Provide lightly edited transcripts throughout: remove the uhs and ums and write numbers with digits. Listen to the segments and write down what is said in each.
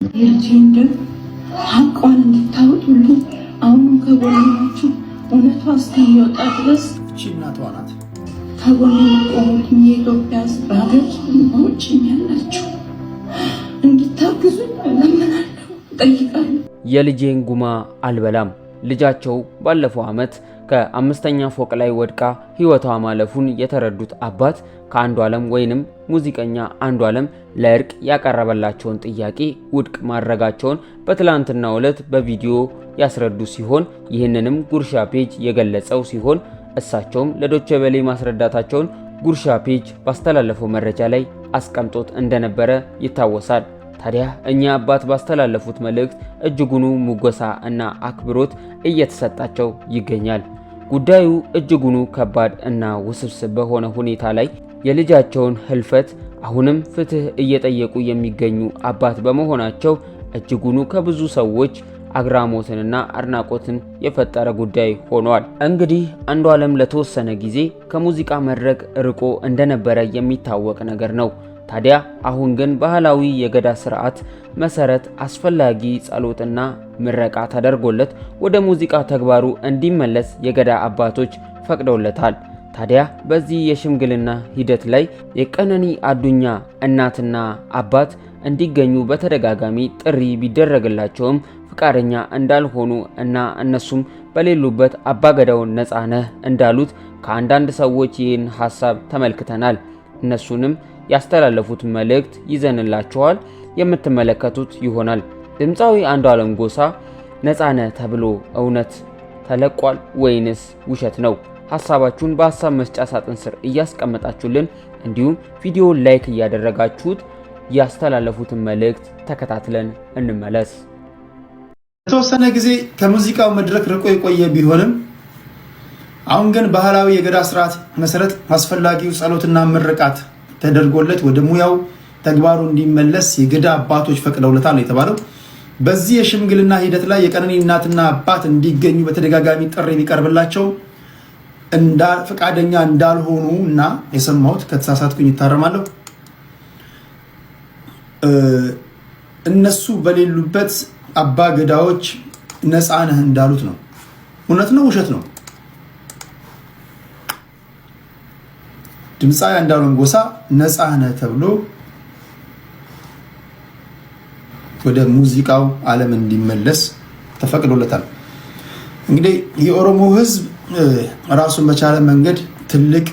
የልጄን ሀቋን እንድታወጡልኝ አሁንም ከጎናችሁ እውነቷ እስከሚወጣ ድረስ እቺ እናቷ ናት። ከጎኔ የቆሙልኝ የኢትዮጵያ ሕዝብ በሀገር በውጭም ያላችሁ እንድታግዙኝ እለምናለሁ፣ እጠይቃለሁ። የልጄን ጉማ አልበላም። ልጃቸው ባለፈው ዓመት ከአምስተኛ ፎቅ ላይ ወድቃ ህይወቷ ማለፉን የተረዱት አባት ከአንዷለም ወይንም ሙዚቀኛ አንዷለም ለእርቅ ያቀረበላቸውን ጥያቄ ውድቅ ማድረጋቸውን በትላንትናው ዕለት በቪዲዮ ያስረዱ ሲሆን ይህንንም ጉርሻ ፔጅ የገለጸው ሲሆን እሳቸውም ለዶቼ ቬለ ማስረዳታቸውን ጉርሻ ፔጅ ባስተላለፈው መረጃ ላይ አስቀምጦት እንደነበረ ይታወሳል። ታዲያ እኛ አባት ባስተላለፉት መልእክት እጅጉኑ ሙገሳ እና አክብሮት እየተሰጣቸው ይገኛል። ጉዳዩ እጅጉኑ ከባድ እና ውስብስብ በሆነ ሁኔታ ላይ የልጃቸውን ህልፈት አሁንም ፍትህ እየጠየቁ የሚገኙ አባት በመሆናቸው እጅጉኑ ከብዙ ሰዎች አግራሞትንና አድናቆትን የፈጠረ ጉዳይ ሆኗል። እንግዲህ አንዷለም ለተወሰነ ጊዜ ከሙዚቃ መድረክ ርቆ እንደነበረ የሚታወቅ ነገር ነው። ታዲያ አሁን ግን ባህላዊ የገዳ ስርዓት መሰረት አስፈላጊ ጸሎትና ምረቃ ተደርጎለት ወደ ሙዚቃ ተግባሩ እንዲመለስ የገዳ አባቶች ፈቅደውለታል። ታዲያ በዚህ የሽምግልና ሂደት ላይ የቀነኒ አዱኛ እናትና አባት እንዲገኙ በተደጋጋሚ ጥሪ ቢደረግላቸውም ፍቃደኛ እንዳልሆኑ እና እነሱም በሌሉበት አባገዳው ነፃነህ እንዳሉት ከአንዳንድ ሰዎች ይህን ሐሳብ ተመልክተናል። እነሱንም ያስተላለፉት መልእክት ይዘንላችኋል፣ የምትመለከቱት ይሆናል። ድምፃዊ አንዷለም ጎሳ ነፃነህ ተብሎ እውነት ተለቋል ወይንስ ውሸት ነው? ሐሳባችሁን በሐሳብ መስጫ ሳጥን ስር እያስቀመጣችሁልን እንዲሁም ቪዲዮውን ላይክ እያደረጋችሁት ያስተላለፉትን መልእክት ተከታትለን እንመለስ። የተወሰነ ጊዜ ከሙዚቃው መድረክ ርቆ የቆየ ቢሆንም አሁን ግን ባህላዊ የገዳ ስርዓት መሰረት አስፈላጊው ጸሎትና ምርቃት ተደርጎለት ወደ ሙያው ተግባሩ እንዲመለስ የገዳ አባቶች ፈቅደውለታል የተባለው። በዚህ የሽምግልና ሂደት ላይ የቀነኒ እናትና አባት እንዲገኙ በተደጋጋሚ ጥሪ ቢቀርብላቸው ፈቃደኛ እንዳልሆኑ እና የሰማሁት ከተሳሳትኩኝ ይታረማለሁ እነሱ በሌሉበት አባ ገዳዎች ነፃነህ እንዳሉት ነው። እውነት ነው ውሸት ነው? ድምፃዊ አንዷለም ጎሳ ነፃነህ ተብሎ ወደ ሙዚቃው ዓለም እንዲመለስ ተፈቅዶለታል። እንግዲህ የኦሮሞ ሕዝብ ራሱን በቻለ መንገድ ትልቅ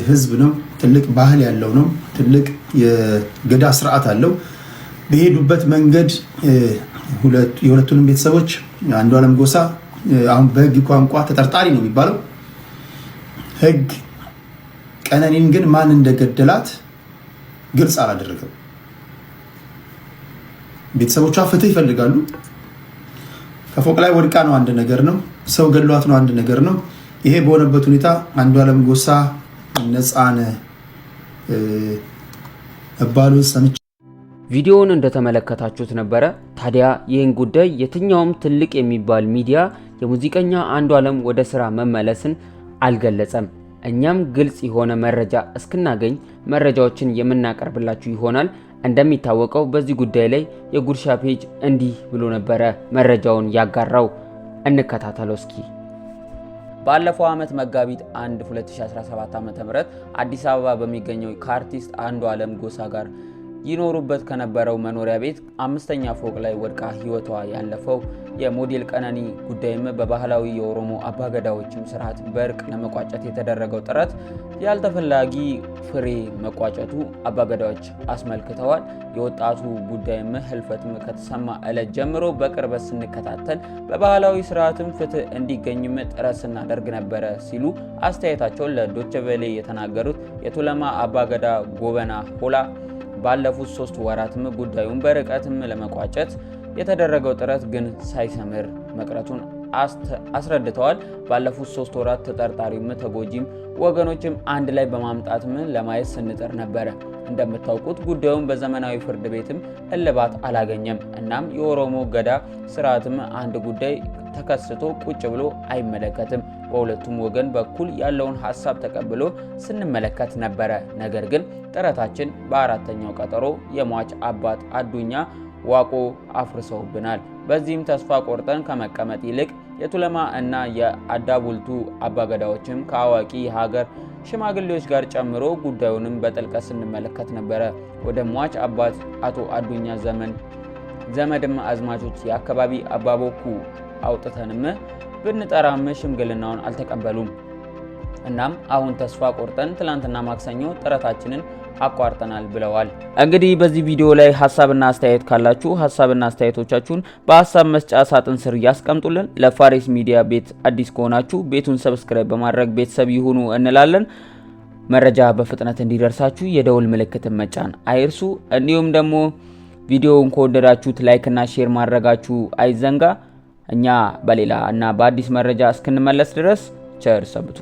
ሕዝብ ነው። ትልቅ ባህል ያለው ነው። ትልቅ የገዳ ስርዓት አለው። በሄዱበት መንገድ የሁለቱንም ቤተሰቦች አንዷለም ጎሳ አሁን በህግ ቋንቋ ተጠርጣሪ ነው የሚባለው። ህግ ቀነኒን ግን ማን እንደገደላት ግልጽ አላደረገም። ቤተሰቦቿ ፍትህ ይፈልጋሉ። ከፎቅ ላይ ወድቃ ነው አንድ ነገር ነው፣ ሰው ገድሏት ነው አንድ ነገር ነው። ይሄ በሆነበት ሁኔታ አንዷለም ጎሳ ነፃነህ መባሉን ሰምቼ ቪዲዮውን እንደተመለከታችሁት ነበረ። ታዲያ ይህን ጉዳይ የትኛውም ትልቅ የሚባል ሚዲያ የሙዚቀኛ አንዷለም ወደ ስራ መመለስን አልገለጸም። እኛም ግልጽ የሆነ መረጃ እስክናገኝ መረጃዎችን የምናቀርብላችሁ ይሆናል። እንደሚታወቀው በዚህ ጉዳይ ላይ የጉርሻ ፔጅ እንዲህ ብሎ ነበረ መረጃውን ያጋራው። እንከታተለው እስኪ። ባለፈው ዓመት መጋቢት 1 2017 ዓ.ም አዲስ አበባ በሚገኘው ከአርቲስት አንዷለም ጎሳ ጋር ይኖሩበት ከነበረው መኖሪያ ቤት 5ኛ ፎቅ ላይ ወድቃ ህይወቷ ያለፈው የሞዴል ቀነኒ ጉዳይም በባህላዊ የኦሮሞ አባገዳዎችም ስርዓት በእርቅ ለመቋጨት የተደረገው ጥረት ያልተፈላጊ ፍሬ መቋጨቱ አባገዳዎች አስመልክተዋል። የወጣቱ ጉዳይም ህልፈትም ከተሰማ ዕለት ጀምሮ በቅርበት ስንከታተል በባህላዊ ስርዓትም ፍትህ እንዲገኝም ጥረት ስናደርግ ነበረ ሲሉ አስተያየታቸውን ለዶቼ ቬለ የተናገሩት የቱለማ አባገዳ ጎበና ሆላ ባለፉት 3 ወራትም ጉዳዩን በርቀትም ለመቋጨት የተደረገው ጥረት ግን ሳይሰምር መቅረቱን አስረድተዋል። ባለፉት 3 ወራት ተጠርጣሪም ተጎጂም ወገኖችም አንድ ላይ በማምጣትም ለማየት ስንጥር ነበረ። እንደምታውቁት ጉዳዩን በዘመናዊ ፍርድ ቤትም እልባት አላገኘም። እናም የኦሮሞ ገዳ ስርዓትም አንድ ጉዳይ ተከስቶ ቁጭ ብሎ አይመለከትም። በሁለቱም ወገን በኩል ያለውን ሐሳብ ተቀብሎ ስንመለከት ነበረ። ነገር ግን ጥረታችን በአራተኛው ቀጠሮ የሟች አባት አዱኛ ዋቆ አፍርሰውብናል። በዚህም ተስፋ ቆርጠን ከመቀመጥ ይልቅ የቱለማ እና የአዳቡልቱ አባገዳዎችም ከአዋቂ ሀገር ሽማግሌዎች ጋር ጨምሮ ጉዳዩንም በጥልቀት ስንመለከት ነበረ። ወደ ሟች አባት አቶ አዱኛ ዘመድም አዝማቾች የአካባቢ አባቦኩ አውጥተንም ብንጠራም ሽምግልናውን አልተቀበሉም። እናም አሁን ተስፋ ቆርጠን ትላንትና ማክሰኞ ጥረታችንን አቋርጠናል ብለዋል። እንግዲህ በዚህ ቪዲዮ ላይ ሐሳብና አስተያየት ካላችሁ ሐሳብና አስተያየቶቻችሁን በሐሳብ መስጫ ሳጥን ስር ያስቀምጡልን። ለፋሪስ ሚዲያ ቤት አዲስ ከሆናችሁ ቤቱን ሰብስክራይብ በማድረግ ቤተሰብ ይሁኑ እንላለን። መረጃ በፍጥነት እንዲደርሳችሁ የደውል ምልክትን መጫን አይርሱ። እንዲሁም ደግሞ ቪዲዮውን ከወደዳችሁት ላይክ እና ሼር ማድረጋችሁ አይዘንጋ። እኛ በሌላ እና በአዲስ መረጃ እስክንመለስ ድረስ ቸር ሰንብቱ።